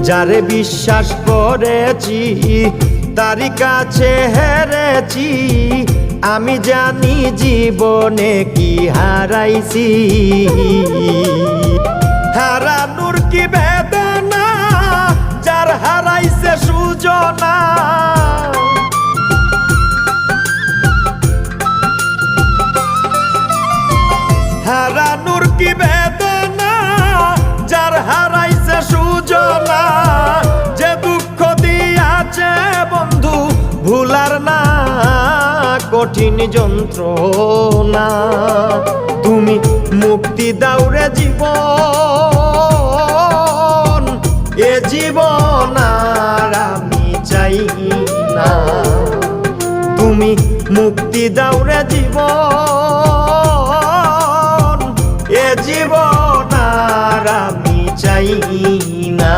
যারে বিশ্বাস করেছি তারি কাছে হেরেছি, আমি জানি জীবনে কি হারাইছি। হারানোর কি বেদনা, যার হারাইছে সুজনা। হারানোর কি বেদনা, যার হারাইছে সুজনা। যে দুঃখ দিয়াছে বন্ধু ভুলার না কঠিন যন্ত্রণা। তুমি মুক্তি দাও রে জীবন, এ জীবন আর আমি চাই না। তুমি মুক্তি দাও রে জীবন, এ জীবন আর আমি চাই না।